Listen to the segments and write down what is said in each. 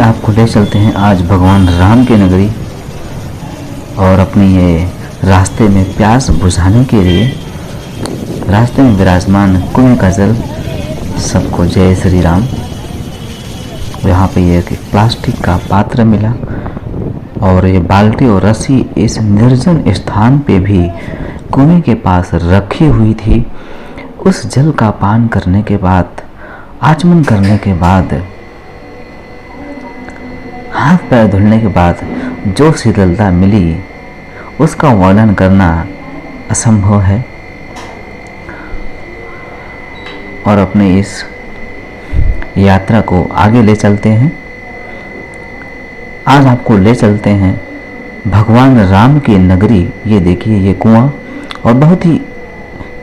आपको ले चलते हैं आज भगवान राम की नगरी, और अपनी ये रास्ते में प्यास बुझाने के लिए रास्ते में विराजमान कुएं का जल सबको जय श्री राम। यहाँ पे ये प्लास्टिक का पात्र मिला और ये बाल्टी और रस्सी इस निर्जन स्थान पे भी कुएं के पास रखी हुई थी। उस जल का पान करने के बाद, आचमन करने के बाद, हाथ पैर धुलने के बाद जो शीतलता मिली उसका वर्णन करना असंभव है। और अपने इस यात्रा को आगे ले चलते हैं। आज आपको ले चलते हैं भगवान राम की नगरी। ये देखिए, ये कुआं और बहुत ही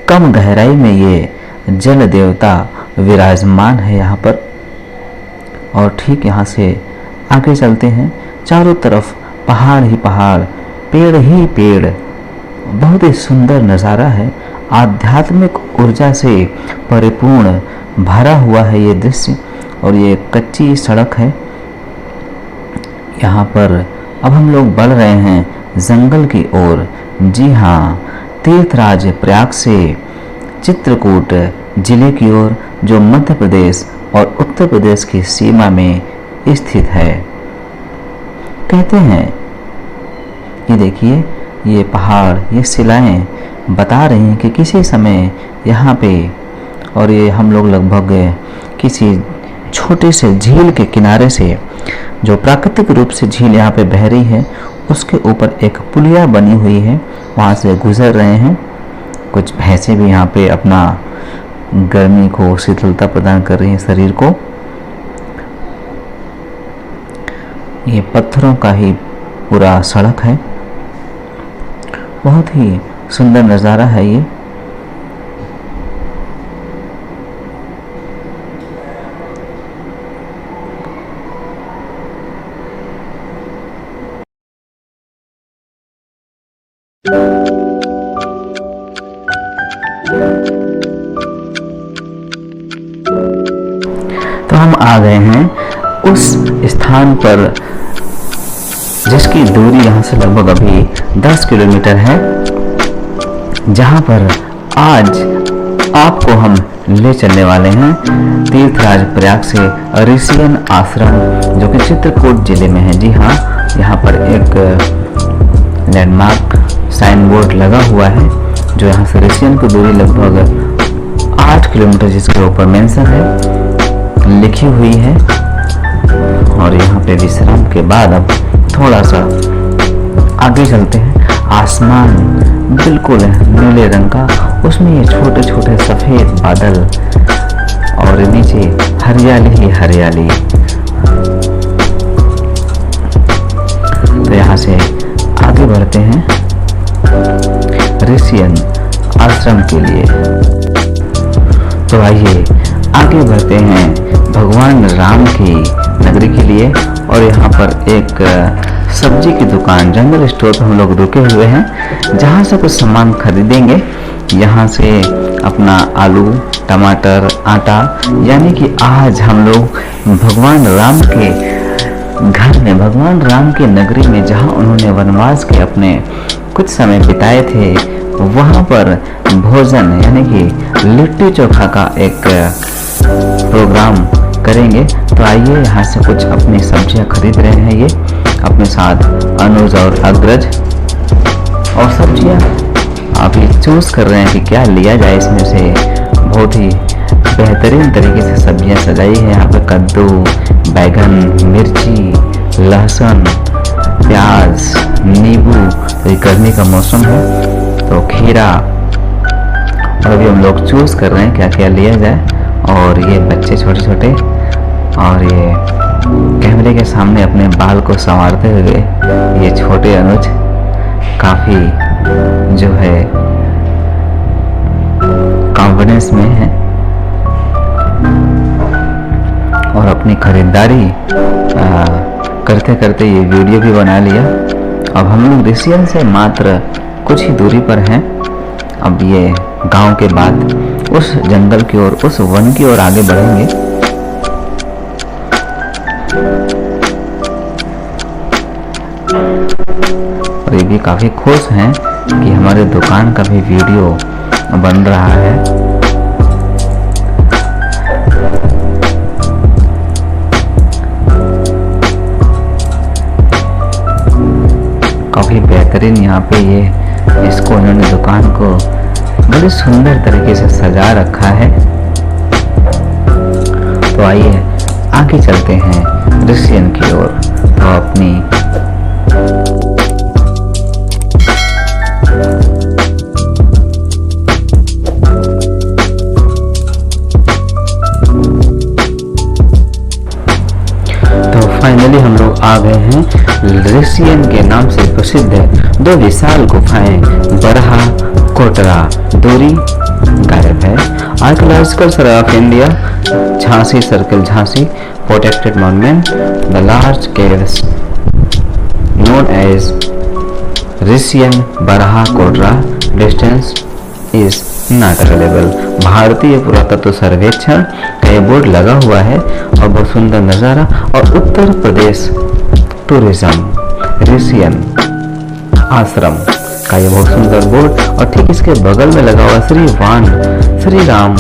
कम गहराई में ये जल देवता विराजमान है यहाँ पर। और ठीक यहाँ से आगे चलते हैं। चारों तरफ पहाड़ ही पहाड़, पेड़ ही पेड़, बहुत ही सुंदर नज़ारा है। आध्यात्मिक ऊर्जा से परिपूर्ण भरा हुआ है ये दृश्य। और ये कच्ची सड़क है। यहाँ पर अब हम लोग बढ़ रहे हैं जंगल की ओर। जी हाँ, तीर्थराज प्रयाग से चित्रकूट जिले की ओर, जो मध्य प्रदेश और उत्तर प्रदेश की सीमा में स्थित है। कहते हैं, ये देखिए, ये पहाड़, ये शिलाएं बता रही हैं कि किसी समय यहाँ पे, और ये हम लोग लगभग किसी छोटे से झील के किनारे से, जो प्राकृतिक रूप से झील यहाँ पे बह रही है, उसके ऊपर एक पुलिया बनी हुई है, वहाँ से गुजर रहे हैं। कुछ भैंसें भी यहाँ पे अपना गर्मी को, शीतलता प्रदान कर रही हैं शरीर को। ये पत्थरों का ही पूरा सड़क है। बहुत ही सुंदर नज़ारा है ये। तो हम आ गए हैं उस स्थान पर जिसकी दूरी यहाँ से लगभग अभी 10 किलोमीटर है, जहाँ पर आज आपको हम ले चलने वाले हैं तीर्थराज प्रयाग से ऋषियन आश्रम, जो कि चित्रकूट जिले में है। जी हाँ, यहाँ पर एक लैंडमार्क साइन बोर्ड लगा हुआ है, जो यहाँ से ऋषियन की दूरी लगभग 8 किलोमीटर, जिसके ऊपर मेंशन है, लिखी हुई है। और यहाँ पे विश्राम के बाद अब थोड़ा सा आगे चलते हैं। आसमान बिल्कुल नीले रंग का, उसमें ये छोटे छोटे सफ़ेद बादल और नीचे हरियाली ही हरियाली। तो यहाँ से आगे बढ़ते हैं ऋषियन आश्रम के लिए। तो आइए आगे बढ़ते हैं भगवान राम की नगरी के लिए। और यहाँ पर एक सब्जी की दुकान, जनरल स्टोर पर हम लोग रुके हुए हैं, जहाँ से कुछ सामान खरीदेंगे। यहाँ से अपना आलू, टमाटर, आटा, यानी कि आज हम लोग भगवान राम के घर में, भगवान राम की नगरी में, जहाँ उन्होंने वनवास के अपने कुछ समय बिताए थे, वहाँ पर भोजन यानी कि लिट्टी चोखा का एक प्रोग्राम करेंगे। तो आइए यहाँ से कुछ अपनी सब्जियाँ खरीद रहे हैं ये अपने साथ अनुज और अग्रज। और सब्जियाँ अभी चूज़ कर रहे हैं कि क्या लिया जाए इसमें से। बहुत ही बेहतरीन तरीके से सब्जियाँ सजाई है यहाँ पे। कद्दू, बैगन, मिर्ची, लहसुन, प्याज, नींबू। तो ये गर्मी का मौसम है, तो खीरा। और अभी हम लोग चूज़ कर रहे हैं क्या क्या लिया जाए। और ये बच्चे छोटे छोटे, और ये कैमरे के सामने अपने बाल को संवारते हुए ये छोटे अनुज काफ़ी जो है कॉन्फिडेंस में है और अपनी खरीदारी करते करते ये वीडियो भी बना लिया। अब हम लोग ऋषियन से मात्र कुछ ही दूरी पर हैं। अब ये गांव के बाद उस जंगल की ओर, उस वन की ओर आगे बढ़ेंगे। और ये भी काफ़ी खुश हैं कि हमारे दुकान का भी वीडियो बन रहा है। काफ़ी बेहतरीन यहाँ पे ये इसको उन्होंने दुकान को बड़े सुंदर तरीके से सजा रखा है। तो आइए आगे चलते हैं दृश्यन की ओर। तो अपनी फाइनली हम लोग आ गए हैं ऋषियन के नाम से प्रसिद्ध दो विशाल गुफाएं बरहा कोटरा। दूरी गायब है। Archaeological survey of India, Jhansi circle, Jhansi protected monument. The large caves known as Rishiyan Barha Kotra distance is not available. भारतीय पुरातत्व सर्वेक्षण का ये बोर्ड लगा हुआ है और बहुत सुंदर नज़ारा। और उत्तर प्रदेश टूरिज्म ऋषियन आश्रम का ये बहुत सुंदर बोर्ड। और ठीक इसके बगल में लगा हुआ श्री राम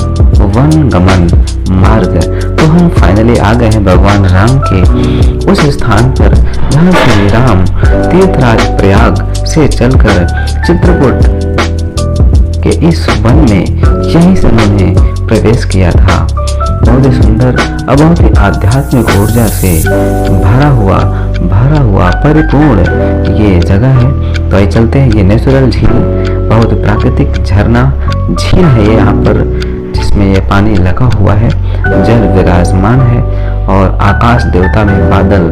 वन गमन मार्ग। तो हम फाइनली आ गए हैं भगवान राम के उस स्थान पर जहाँ श्री राम तीर्थराज प्रयाग से चलकर चित्रकूट के इस वन में यहीं से उन्होंने प्रवेश किया था। बहुत ही सुंदर और बहुत ही आध्यात्मिक ऊर्जा से भरा हुआ परिपूर्ण ये जगह है। तो आइए चलते हैं। ये नेचुरल झील, बहुत प्राकृतिक झरना झील है ये यहाँ पर, जिसमें ये पानी लगा हुआ है, जल विराजमान है और आकाश देवता में बादल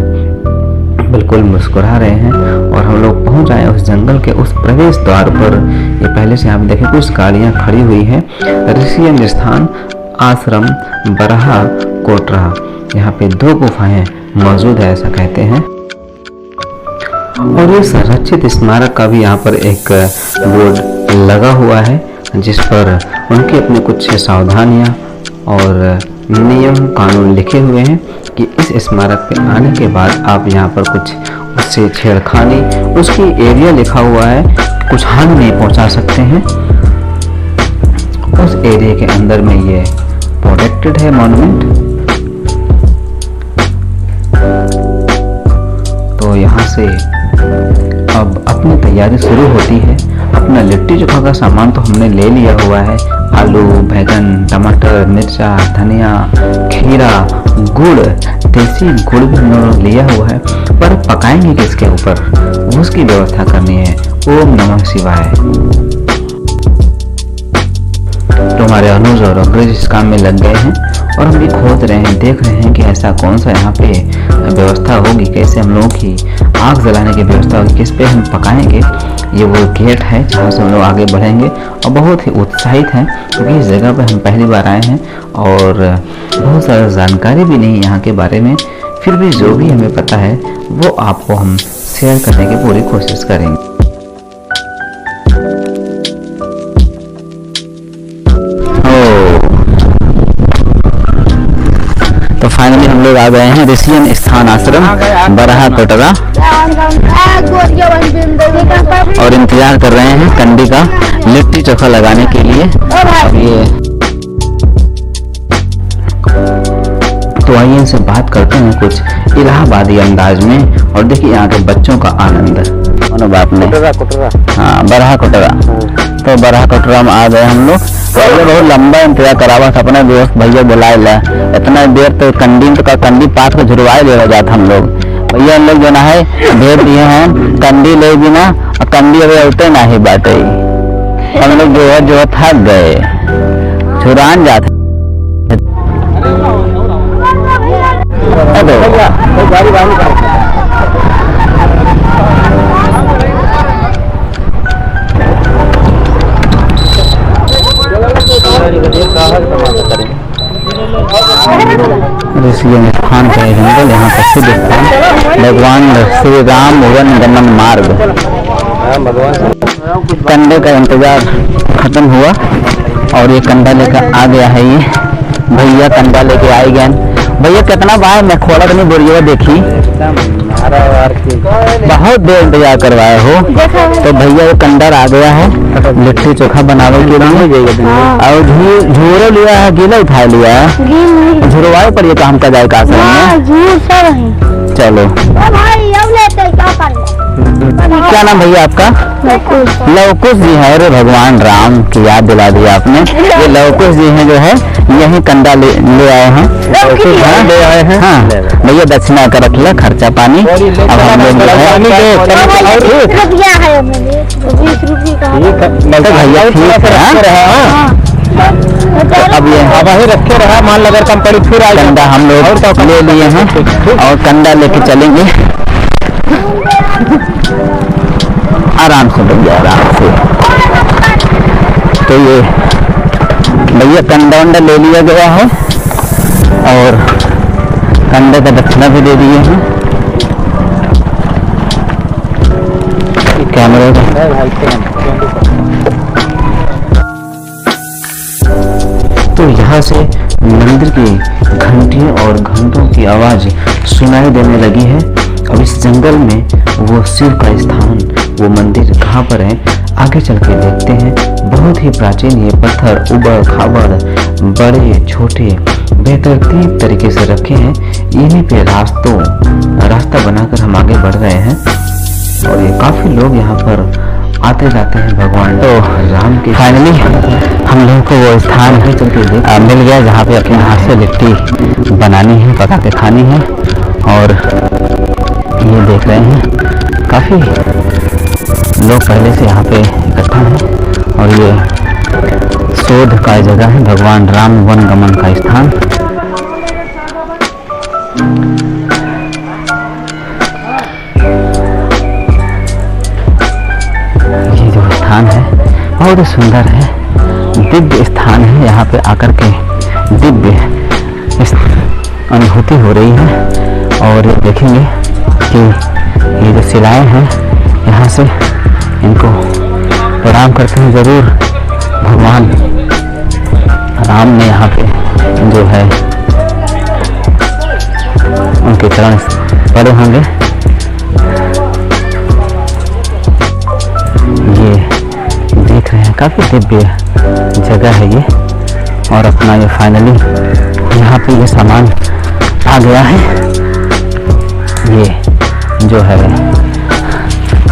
बिल्कुल मुस्कुरा रहे हैं। और हम लोग पहुंच आए उस जंगल के उस प्रवेश द्वार पर। ये पहले से आप देखें कुछ गाड़ियां खड़ी हुई हैं। ऋषियन स्थान आश्रम बरहा कोटरा, यहाँ पे दो गुफाएं मौजूद है ऐसा कहते हैं। और ये संरक्षित स्मारक का भी यहाँ पर एक बोर्ड लगा हुआ है, जिस पर उनकी अपनी कुछ सावधानियां और नियम कानून लिखे हुए हैं कि इस स्मारक पे आने के बाद आप यहाँ पर कुछ उससे छेड़खानी, उसकी एरिया लिखा हुआ है, कुछ हानि नहीं पहुंचा सकते हैं। उस एरिया के अंदर में ये प्रोटेक्टेड है मॉन्यूमेंट। तो यहाँ से अब अपनी तैयारी शुरू होती है। अपना लिट्टी चोखा का सामान तो हमने ले लिया हुआ है, आलू, बैगन, टमाटर, मिर्चा, धनिया, खीरा, गुड़, देसी गुड़ भी हम लोगों ने लिया हुआ है। पर पकाएंगे किसके ऊपर, उसकी व्यवस्था करनी है। ओम नमः शिवाय। तो हमारे अनुज और अग्रज इस काम में लग गए हैं और हम भी खोज रहे हैं, देख रहे हैं कि ऐसा कौन सा यहाँ पे व्यवस्था होगी, कैसे हम लोगों की आग जलाने की व्यवस्था होगी, किस पे हम पकाएंगे। ये वो गेट है जहाँ से हम लोग आगे बढ़ेंगे और बहुत ही उत्साहित हैं क्योंकि इस जगह पे हम पहली बार आए हैं और बहुत सारा जानकारी भी नहीं यहाँ के बारे में। फिर भी जो भी हमें पता है वो आपको हम शेयर करने की पूरी कोशिश करेंगे। तो फाइनली हम लोग आ गए हैं ऋषियन स्थान आश्रम बरहा कोटरा और इंतजार कर रहे हैं कंडी का लिट्टी चोखा लगाने के लिए। ये तो आइए इनसे बात करते हैं कुछ इलाहाबादी अंदाज में और देखिए यहाँ के बच्चों का आनंद। बात नहीं, हाँ बरहा कोटरा। तो बरहा कोटरा में आ गए हम लोग। पहले बहुत लंबा इंतजार करावा था, अपने दोस्त भैया बुलाए ला, इतना देर तो कंडी पात को झुरवाए ले जाता हम लोग। भैया हम लोग जो ना है भेज दिए हैं कंडी ले बिना, और कंडी अभी उठे ना ही बाटे, हम लोग जो थक गए, छुरान जाते। ऋषियन स्थान का जंगल, यहाँ प्रसिद्ध स्थान भगवान श्री राम वन गमन मार्ग। कंडे का इंतजार खत्म हुआ और ये कंडा लेकर आ गया है। ये भैया कंडा लेके आए गए भैया कितना बार मैं खोला तो नहीं बोलिए, देखी बहुत देर इंतजार करवाए हो। तो भैया ये कंडर आ गया है लिट्टी चोखा बनाने के लिए, और झूरो लिया है, गीला उठा लिया है, झुरवाए पर ये काम का जाए का चलो। क्या नाम भैया आपका? लवकुश जी है। अरे भगवान राम की याद दिला दी आपने। ये लवकुश जी हैं जो है यही कंडा ले आए हैं, ले आए हैं। हाँ भैया दक्षिणा का रख लिया, खर्चा पानी अब हम लोग भैया ठीक है। अब ये वही रखे रहा, मान लगा कंपनी फिर आ कंडा हम लोग ले लिए हैं और कंडा लेके चलेंगे आराम से भैया, आराम से। तो ये भैया कंडा वंडा ले लिया गया है और कंडे का दक्षिणा भी दे दिए हैं। कैमरे तो यहाँ से मंदिर की घंटियों और घंटों की आवाज सुनाई देने लगी है। अब इस जंगल में वो शिव का स्थान, वो मंदिर कहाँ पर है, आगे चल के देखते हैं। बहुत ही प्राचीन ये पत्थर उबड़ खाबड़ बड़े छोटे बेतरतीब तरीके से रखे हैं। इन्हीं पे रास्ता बनाकर हम आगे बढ़ रहे हैं और ये काफी लोग यहाँ पर आते जाते हैं भगवान तो राम के। फाइनली हम लोगों को वो स्थान चल के मिल गया जहाँ पे अपने हाथ से लिट्टी बनानी है, पका के खानी है। और ये देख रहे हैं काफी लोग पहले से यहाँ पे इकट्ठा हैं और ये शोध का जगह है, भगवान राम वन गमन का स्थान। ये जो स्थान है बहुत ही सुंदर है, दिव्य स्थान है। यहाँ पे आकर के दिव्य अनुभूति हो रही है। और देखेंगे कि ये जो शिलाएं हैं यहाँ से इनको प्रणाम करते हैं जरूर। भगवान राम ने यहाँ पे जो है उनके चरण पड़े होंगे। ये देख रहे हैं काफी दिव्य जगह है ये। और अपना ये फाइनली यहाँ पे ये सामान आ गया है। ये जो है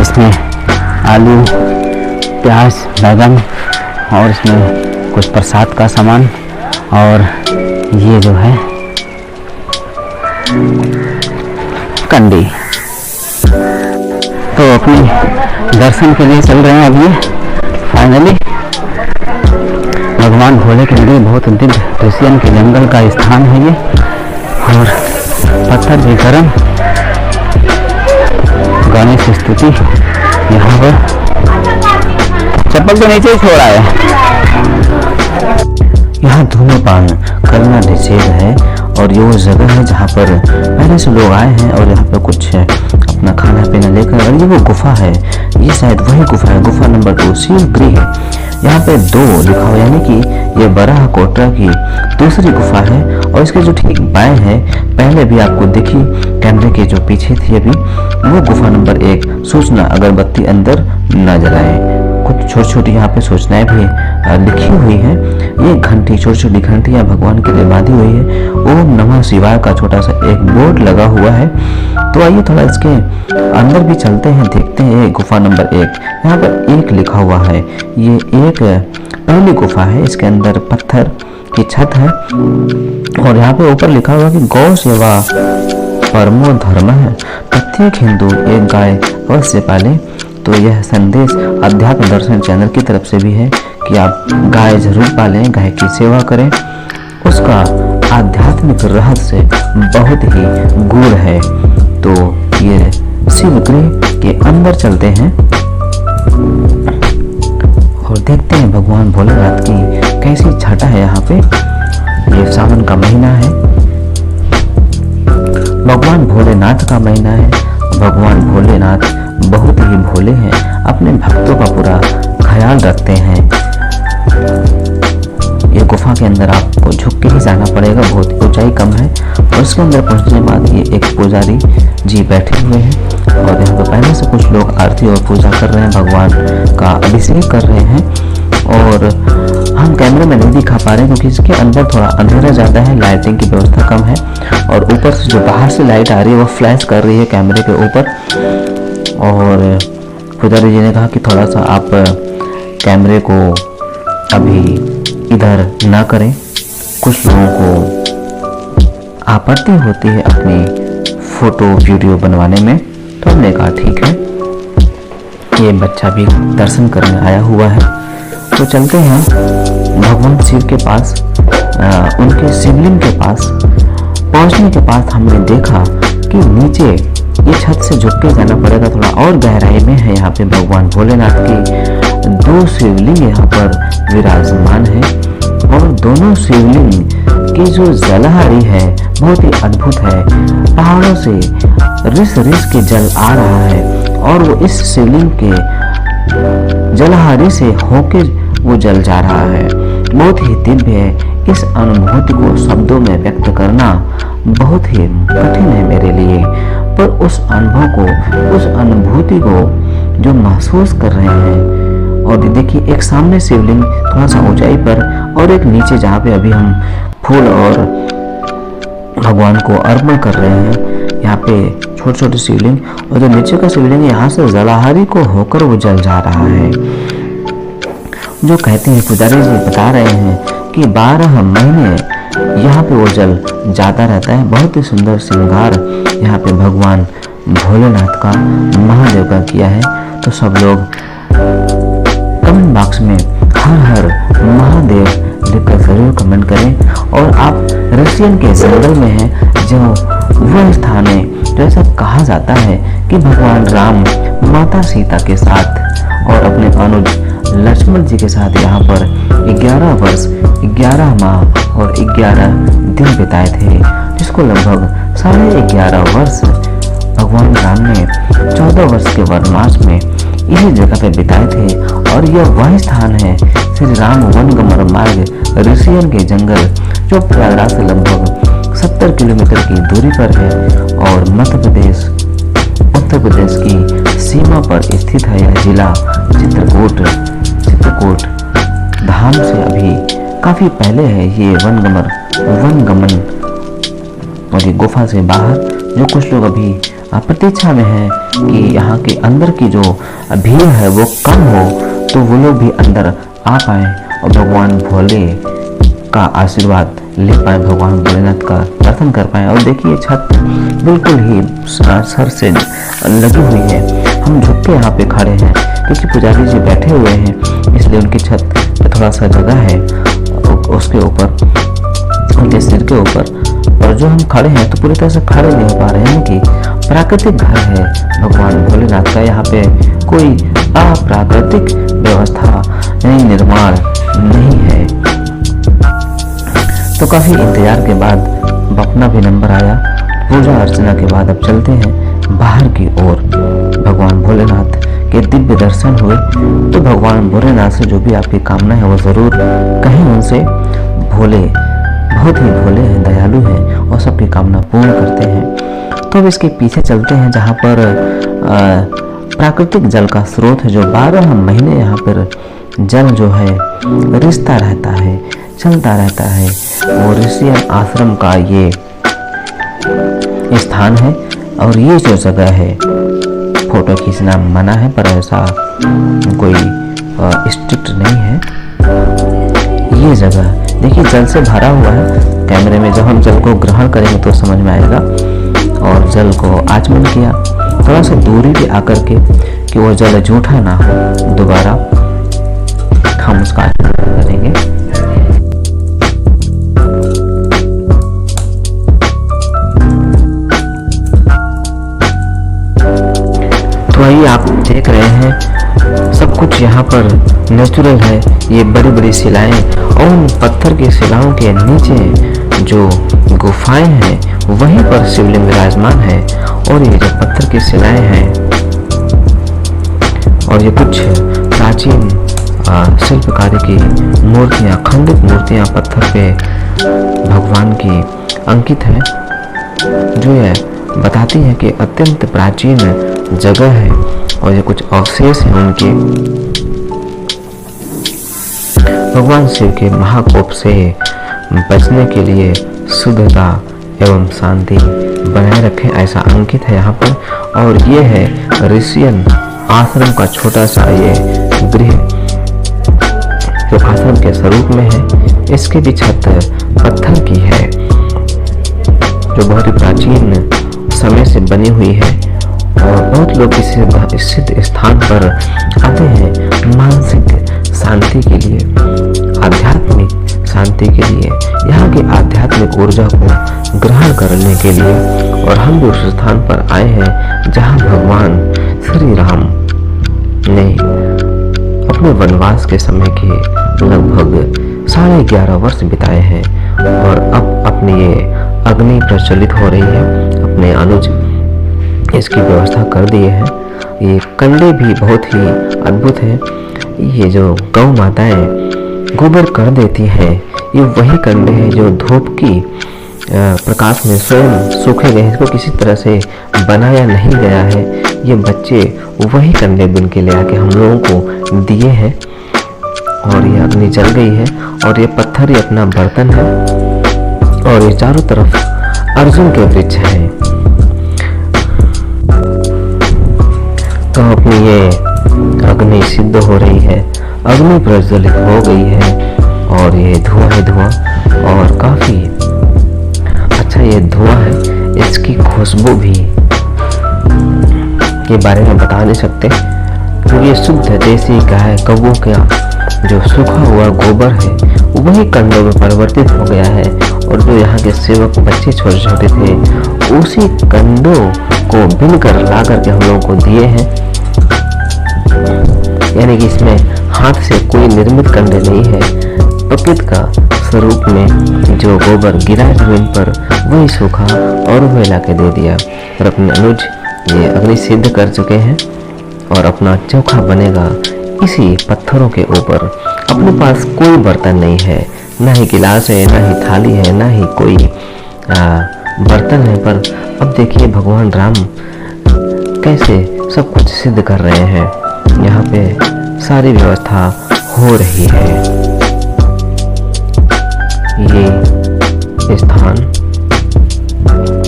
इसमें आलू, प्याज, बैगन और इसमें कुछ प्रसाद का सामान, और ये जो है कंडी। तो अपने दर्शन के लिए चल रहे हैं अब ये फाइनली। भगवान भोले के लिए बहुत दिव्य ऋषियन के जंगल का स्थान है ये, और पत्थर भी गर्म, गणेश स्तुति यहाँ पर। चप्पल तो नीचे ही छोड़ा है। यहाँ धूम्रपान करना निषेध है और ये वो जगह है जहाँ पर पहले से लोग आए हैं और यहाँ पर कुछ अपना खाना पीना लेकर। और ये वो गुफा है, ये शायद वही गुफा है, गुफा नंबर 2 शिव गृह। यहाँ पे 2 लिखा हुआ, यानी कि ये बराह कोटरा की दूसरी गुफा है। और इसके जो ठीक बाएं है, पहले भी आपको दिखी कैमरे के जो पीछे थी अभी, वो गुफा नंबर 1। सूचना अगरबत्ती अंदर न जलाएं। कुछ छोटी छोटी यहाँ पे सूचनाएं भी लिखी हुई है। ये घंटी, छोटी छोटी घंटियाँ भगवान के लिए बांधी हुई है। ओम नमः शिवाय का छोटा सा एक बोर्ड लगा हुआ है। तो आइए थोड़ा इसके अंदर भी चलते हैं, देखते हैं। ये गुफा नंबर 1, यहाँ पर 1 लिखा हुआ है। ये एक पहली गुफा है, इसके अंदर पत्थर की छत है और यहाँ पे ऊपर लिखा हुआ कि गौ सेवा परमो धर्म है, प्रत्येक हिंदू एक गाय अवश्य पाले। तो यह संदेश अध्यात्म दर्शन चैनल की तरफ से भी है कि आप गाय जरूर पालें, गाय की सेवा करें। उसका आध्यात्मिक रहस्य बहुत ही गूढ़ है। तो ये शिव गृह के अंदर चलते हैं और देखते हैं भगवान भोलेनाथ की कैसी छटा है यहाँ पे। ये सावन का महीना है, भगवान भोलेनाथ का महीना है। भगवान भोलेनाथ बहुत ही भोले हैं, अपने भक्तों का पूरा ख्याल रखते हैं। ये गुफा के अंदर आपको झुक के ही जाना पड़ेगा, बहुत ऊंचाई कम है। और उसके अंदर पहुंचने के बाद ये एक पुजारी जी बैठे हुए हैं और यहाँ पे पहले से कुछ लोग आरती और पूजा कर रहे हैं, भगवान का अभिषेक कर रहे हैं। और हम कैमरे में नहीं दिखा पा रहे हैं क्योंकि इसके अंदर थोड़ा अंधेरा ज़्यादा है, लाइटिंग की व्यवस्था कम है। और ऊपर से जो बाहर से लाइट आ रही है वो फ्लैश कर रही है कैमरे के ऊपर। और पुजारी जी ने कहा कि थोड़ा सा आप कैमरे को अभी इधर ना करें, कुछ लोगों को आपत्ति होती है अपनी फोटो वीडियो बनवाने में। तो हमने कहा ठीक है, ये बच्चा भी दर्शन करने आया हुआ है तो चलते हैं भगवान शिव के पास। उनके शिवलिंग के पास पहुंचने के बाद हमने देखा कि नीचे ये छत से झुक के जाना पड़ेगा, थोड़ा और गहराई में है। यहाँ पे भगवान भोलेनाथ की 2 शिवलिंग यहाँ पर विराजमान है और दोनों शिवलिंग की जो जलहारी है बहुत ही अद्भुत है। पहाड़ों से रिस रिस के जल आ रहा है और वो इस शिवलिंग के जलहारी से होके वो जल जा रहा है, बहुत ही दिव्य है। इस अनुभूति को शब्दों में व्यक्त करना बहुत ही कठिन है मेरे लिए, पर उस अनुभव को, उस अनुभूति को जो महसूस कर रहे हैं। और देखिए एक सामने शिवलिंग थोड़ा सा ऊंचाई पर और एक नीचे जहाँ पे अभी हम फूल और भगवान को अर्पण कर रहे हैं। यहाँ पे छोटे छोटे शिवलिंग और जो नीचे का शिवलिंग यहाँ से जलहारी को होकर वो जल जा रहा है। जो कहते हैं पुजारी जी बता रहे हैं कि 12 महीने यहाँ पे वो जल जाता रहता है। बहुत ही सुंदर श्रृंगार यहाँ पे भगवान भोलेनाथ का, महादेव का किया है। तो सब लोग कमेंट बॉक्स में हर हर महादेव लिखकर जरूर कमेंट करें। और आप रशियन के जंगल में हैं, जो वह स्थान है जैसा कहा जाता है कि भगवान राम माता सीता के साथ और अपने अनुज लक्ष्मण जी के साथ यहाँ पर 11 वर्ष 11 माह और 11 दिन बिताए थे, जिसको लगभग 11.5 वर्ष भगवान राम ने 14 वर्ष के वनवास में इसी जगह पे बिताए थे। और यह वह स्थान है श्री राम वनगमन मार्ग ऋषियन के जंगल, जो प्रयागराज से लगभग 70 किलोमीटर की दूरी पर है और मध्य प्रदेश उत्तर प्रदेश की सीमा पर स्थित है। यह जिला चित्रकूट धाम से अभी काफी पहले है ये वनगमन और ये गुफा से बाहर जो कुछ लोग अभी प्रतीक्षा में है कि यहाँ के अंदर की जो भीड़ है वो कम हो तो वो लोग भी अंदर आ पाए और भगवान भोले का आशीर्वाद ले पाए, भगवान भोलेनाथ का दर्शन कर पाए। और देखिए छत बिल्कुल ही सर से लगी हुई है। हम झुक के यहाँ पे खड़े हैं क्योंकि पुजारी जी बैठे हुए हैं, इसलिए उनकी छत पे थोड़ा सा जगह है उसके ऊपर, उनके सिर के ऊपर। और जो हम खड़े हैं तो पूरी तरह से खड़े नहीं हो पा रहे हैं कि प्राकृतिक घर है भगवान भोलेनाथ का। यहाँ पे कोई अप्राकृतिक व्यवस्था नहीं, निर्माण नहीं है। तो काफी इंतजार के बाद अपना भी नंबर आया। पूजा अर्चना के बाद अब चलते हैं बाहर की ओर। भगवान भोलेनाथ के दिव्य दर्शन हुए तो भगवान भोलेनाथ से जो भी आपकी कामना है वो जरूर कहें उनसे। भोले बहुत ही भोले हैं, दयालु हैं और सबकी कामना पूर्ण करते हैं। तो अब इसके पीछे चलते हैं जहाँ पर प्राकृतिक जल का स्रोत है, जो 12 महीने यहाँ पर जल जो है रिसता रहता है, चलता रहता है। वो ऋषियन आश्रम का ये स्थान है और ये जो जगह है, फोटो खींचना मना है पर ऐसा कोई स्ट्रिक्ट नहीं है। ये जगह देखिए जल से भरा हुआ है। कैमरे में जब हम जल को ग्रहण करेंगे तो समझ में आएगा। और जल को आचमन किया, थोड़ा सा दूरी पे आकर के कि वो जल जूठा ना हो, दोबारा हम उसका आचमन करेंगे। तो वही आप देख रहे हैं सब कुछ यहाँ पर नेचुरल है। ये बड़ी बड़ी शिलाएं और उन पत्थर की शिलाओं के नीचे जो गुफाएं हैं वहीं पर शिवलिंग विराजमान है। और ये जो पत्थर की शिलाएं हैं और ये कुछ प्राचीन शिल्पकारी की मूर्तियाँ, खंडित मूर्तियाँ पत्थर पे भगवान की अंकित है, जो ये बताती है कि अत्यंत प्राचीन जगह है और ये कुछ अवशेष हैं उनके। भगवान शिव के महाकोप से बचने के लिए शुद्धता एवं शांति बनाए रखें, ऐसा अंकित है यहाँ पर। और ये है ऋषियन आश्रम का छोटा सा ये गृह जो आश्रम के स्वरूप में है। इसकी भी छत पत्थर की है जो बहुत ही प्राचीन समय से बनी हुई है और बहुत लोग इस सिद्ध स्थान पर आते हैं मानसिक शांति के लिए, आध्यात्मिक शांति के लिए, यहाँ की आध्यात्मिक ऊर्जा को ग्रहण करने के लिए। और हम भी उस स्थान पर आए हैं जहाँ भगवान श्री राम ने अपने वनवास के समय के लगभग 11.5 वर्ष बिताए हैं और अब अपनी ये अग्नि प्रज्वलित हो रही है। अपने अनुज इसकी व्यवस्था कर दिए हैं। ये कंडे भी बहुत ही अद्भुत है। ये जो गौ माताएं गोबर कर देती हैं, ये वही कंडे हैं जो धूप की प्रकाश में स्वयं सूखे गए, इसको किसी तरह से बनाया नहीं गया है। ये बच्चे वही कंडे बुन के ले आके हम लोगों को दिए हैं और ये अग्नि जल गई है और ये पत्थर ही अपना बर्तन है और ये चारों तरफ अर्जुन के वृक्ष हैं। तो अपनी ये अग्नि सिद्ध हो रही है, अग्नि प्रज्वलित हो गई है और ये धुआं है, धुआं और काफी अच्छा ये धुआं है। इसकी खुशबू भी के बारे में बता नहीं सकते क्योंकि ये शुद्ध देसी गाय कौवों का जो सूखा हुआ गोबर है वही कंडों में परिवर्तित हो गया है और जो यहाँ के सेवक बच्चे छोटे छोटे थे उसी कंडों को बिन कर ला करके हम लोगों को दिए हैं। यानी कि इसमें हाथ से कोई निर्मित कंडे नहीं है, प्रकृति का स्वरूप में जो गोबर गिरा जमीन पर वही सूखा और वही ला के दे दिया। और अपने अनुज ये अग्नि सिद्ध कर चुके हैं और अपना चोखा बनेगा इसी पत्थरों के ऊपर। अपने पास कोई बर्तन नहीं है, ना ही गिलास है, ना ही थाली है, ना ही कोई बर्तन है। पर अब देखिए भगवान राम कैसे सब कुछ सिद्ध कर रहे हैं। यहाँ पे सारी व्यवस्था हो रही है। ये स्थान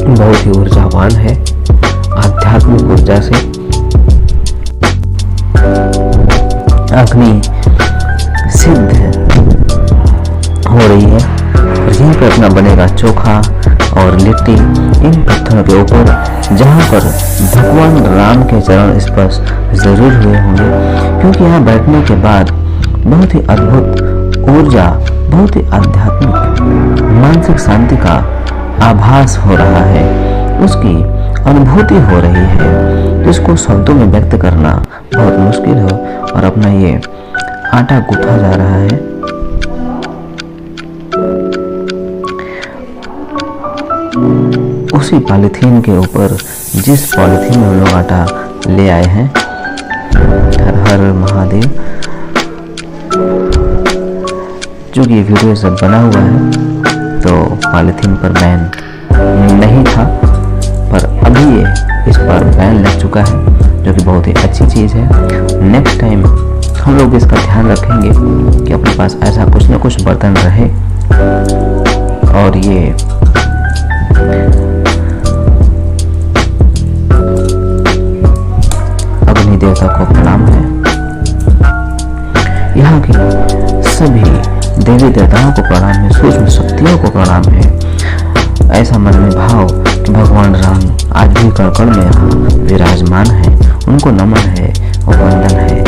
बहुत ही ऊर्जावान है, आध्यात्मिक ऊर्जा से। अग्नि सिद्ध हो रही है और यहीं पर अपना बनेगा चोखा और लिट्टी इन पत्थरों के ऊपर, जहाँ पर भगवान राम के चरण स्पर्श जरूर हुए होंगे क्योंकि यहाँ बैठने के बाद बहुत ही अद्भुत ऊर्जा, बहुत ही आध्यात्मिक मानसिक शांति का आभास हो रहा है, उसकी अनुभूति हो रही है जिसको शब्दों में व्यक्त करना बहुत मुश्किल है। और अपना ये आटा गूंथा जा रहा है। उसी पॉलीथीन के ऊपर जिस पॉलीथीन में हम लोग आटा ले आए हैं। हर हर महादेव। चूंकि ये वीडियो सब बना हुआ है तो पॉलीथीन पर बैन नहीं था, पर अभी ये इस पर बैन लग चुका है जो कि बहुत ही अच्छी चीज़ है। नेक्स्ट टाइम हम लोग इसका ध्यान रखेंगे कि अपने पास ऐसा कुछ न कुछ बर्तन रहे। और ये अग्नि देवता को प्रणाम है। यहाँ की सभी देवी देवताओं को प्रणाम है, सूक्ष्म शक्तियों को प्रणाम है। ऐसा मन में भाव कि भगवान राम आज भी कण में यहाँ विराजमान है, उनको नमन है और वंदन है।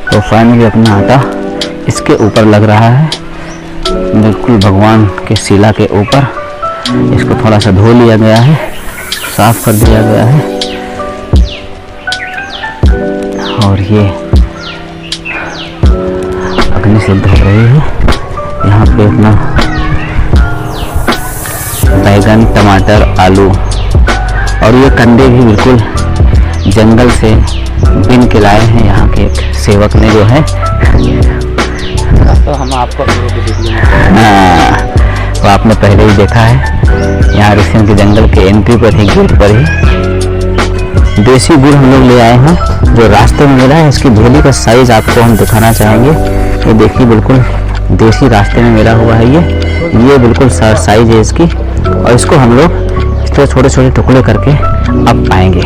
तो फाइनली अपना आटा इसके ऊपर लग रहा है, बिल्कुल भगवान के शिला के ऊपर। इसको थोड़ा सा धो लिया गया है, साफ कर दिया गया है। और ये अग्नि सिद्ध हो रही है। यहाँ पे अपना बैगन, टमाटर, आलू और ये कंडे भी बिल्कुल जंगल से बिन के लाए हैं यहाँ के एक सेवक ने जो है। तो हम आपको तो आपने पहले ही देखा है, यहाँ ऋषियों के जंगल के एंट्री पर ही, गेट पर ही देसी गुड़ हम लोग ले आए हैं जो रास्ते में मिला है। इसकी झोली का साइज आपको हम दिखाना चाहेंगे। ये देखिए बिल्कुल देसी रास्ते में मिला हुआ है ये बिल्कुल साइज है इसकी। और इसको हम लोग इस तरह छोटे छोटे टुकड़े करके अब पाएंगे।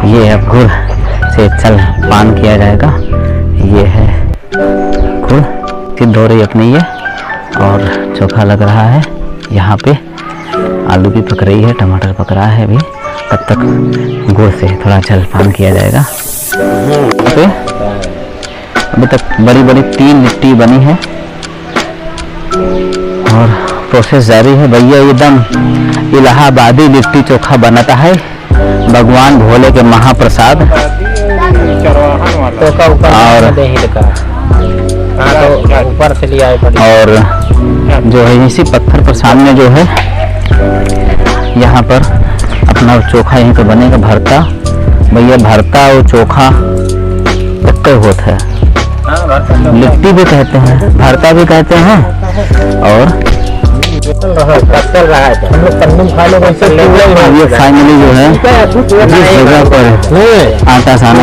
ये अब गुड़ से चल पान किया जाएगा। ये है गुड़, सिद्ध हो रही अपनी ये, और चोखा लग रहा है। यहाँ पे आलू भी पक रही है, टमाटर पक रहा है अभी। तब तक गुड़ से थोड़ा जल पान किया जाएगा। अभी तक बड़ी बड़ी 3 लिट्टी बनी है और प्रोसेस जारी है। भैया एकदम इलाहाबादी लिट्टी चोखा बनाता है, भगवान भोले के महाप्रसाद। और ऊपर से लिया है और जो है इसी पत्थर पर सामने जो है यहाँ पर अपना चोखा यहीं पर बनेगा, भरता। भैया भरता और चोखा पक्के होता है, लिट्टी भी कहते हैं, भरता भी कहते हैं। और चल रहा है हम लोग पन्नू खा लो। ये फाइनली जो है जिस जगह पर आटा साना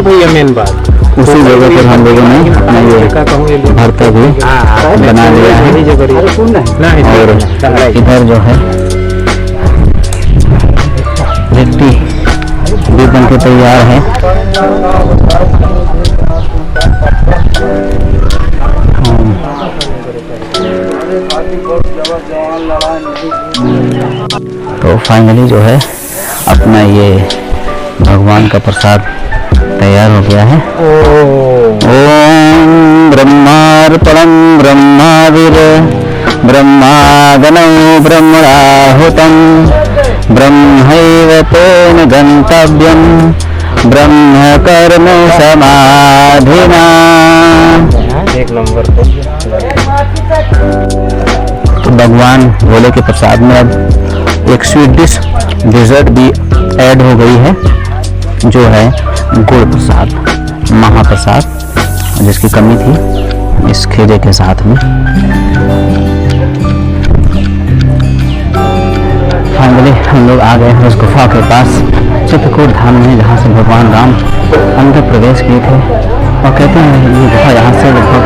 भैया मेन बात उसी जगह पर हम लोगों ने अपना ये भरता भी बना लिया है। और इधर जो है लिट्टी भी बन के तैयार है। तो फाइनली जो है अपना ये भगवान का प्रसाद तैयार हो गया है। ओम ब्रह्मार्पणं ब्रह्माविर ब्रह्मागणौ ब्रह्मणाहुतं ब्रह्मैव तेन गन्तव्यं ब्रह्म कर्म समाधिना। एक नंबर। तो भगवान भोले के प्रसाद में अब एक स्वीट डिश डिजर्ट भी ऐड हो गई है जो है गुड़ प्रसाद, महाप्रसाद, जिसकी कमी थी इस खीरे के साथ में। फाइनली हम लोग आ गए हैं उस गुफा के पास, चित्रकूट धाम में, जहाँ से भगवान राम अंदर प्रवेश किए थे। और कहते हैं ये गुफा यहाँ से लगभग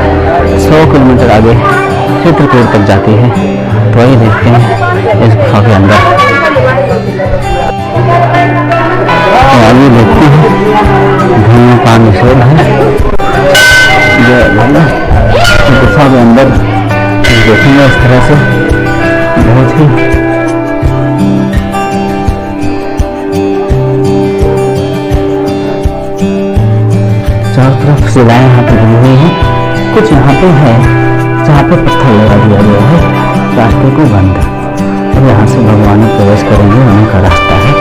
100 किलोमीटर आगे चित्रकूट तक जाती है। तो वही देखते हैं इस गुफा के अंदर। तो आगे देखते हैं धूमपान निषेध है जो गुफा के अंदर देखेंगे इस तरह से। बहुत ही चारों तरफ शिलाएं यहाँ पे बनी हुई हैं। कुछ यहाँ पे है जहाँ पे पत्थर लगा दिया गया है रास्ते को बंद, और यहाँ से भगवान प्रवेश करेंगे, उन्हीं का रास्ता है।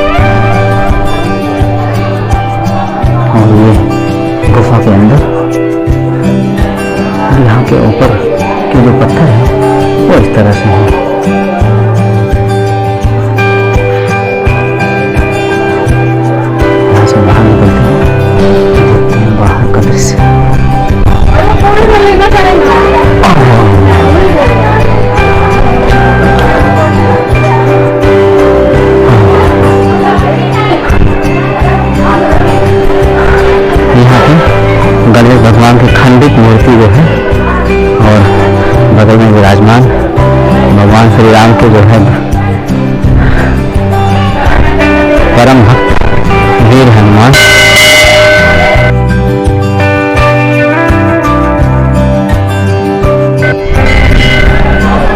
और ये गुफा के अंदर यहाँ के ऊपर के जो पत्थर है वो इस तरह से है। यहाँ से बाहर निकलते हैं, बाहर का दृश्य। गणेश भगवान की खंडित मूर्ति जो है, और बगल में विराजमान भगवान श्री राम के जो है परम भक्त वीर हनुमान।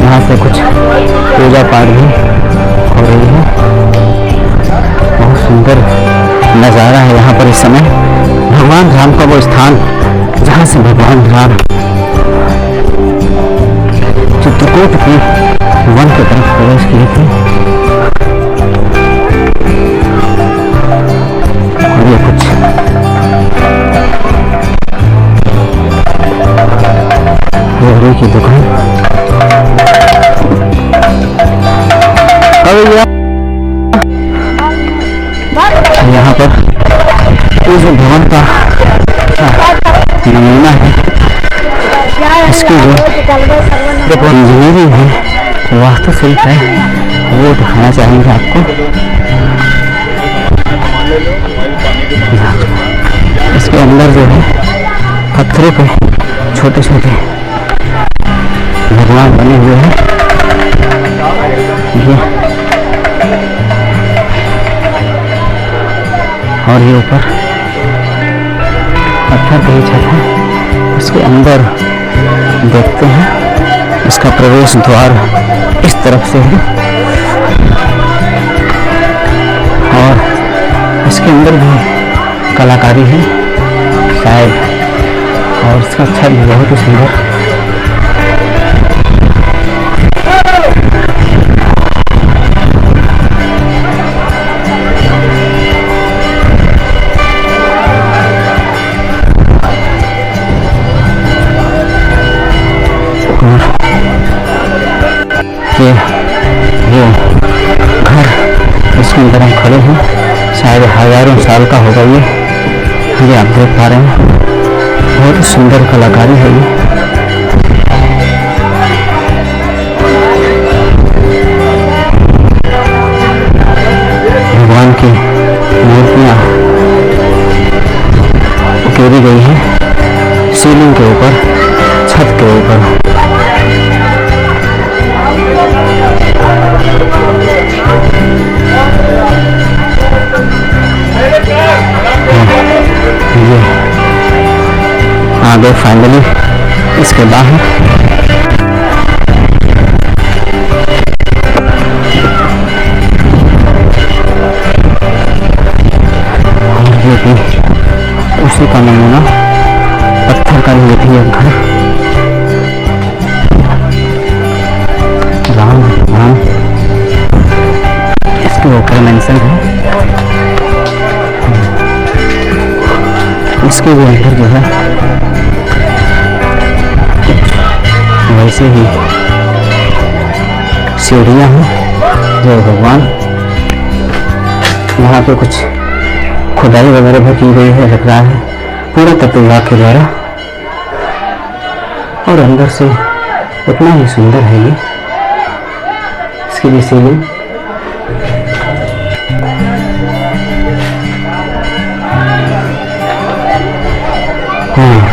यहाँ से कुछ पूजा पाठ भी हो रही है। बहुत सुंदर नज़ारा है यहाँ पर इस समय। भगवान राम का वो स्थान जहाँ से भगवान राम चित्रकूट के वन की तरफ प्रवेश किए थे। और ये कुछ की दुकान। यहाँ पर ये जो भवन का नमूना है, इसकी जो इंजीनियरिंग है, वास्तुशिल्प है, वो दिखाना चाहेंगे आपको। इसके अंदर जो है पत्थरों पे छोटे छोटे भगवान बने हुए हैं। ये और ये ऊपर पत्थर की छत है, उसके अंदर देखते हैं। इसका प्रवेश द्वार इस तरफ से है और इसके अंदर भी कलाकारी है शायद, और इसका छत भी बहुत ही सुंदर। ये वो घर जिसके अंदर हम खड़े हैं, शायद हजारों साल का होगा ये आप देख पा रहे हैं। बहुत सुंदर कलाकारी है ये। भगवान की मूर्तियां उकेरी गई है सीलिंग के ऊपर, छत के ऊपर। ये आ गए फाइनली इसके बाहर। और ये भी उसी का नमूना, पत्थर का ये भी एक घर। राम राम इसके ऊपर मेंशन है। इसके भी अंदर जो है वैसे ही सीढ़ियाँ हैं जो भगवान, यहाँ पे कुछ खुदाई वगैरह भी की गई है लग रहा है, पूरा तत्व विभाग के द्वारा। और अंदर से उतना ही सुंदर है ये, इसकी भी सीलिंग। हाँ,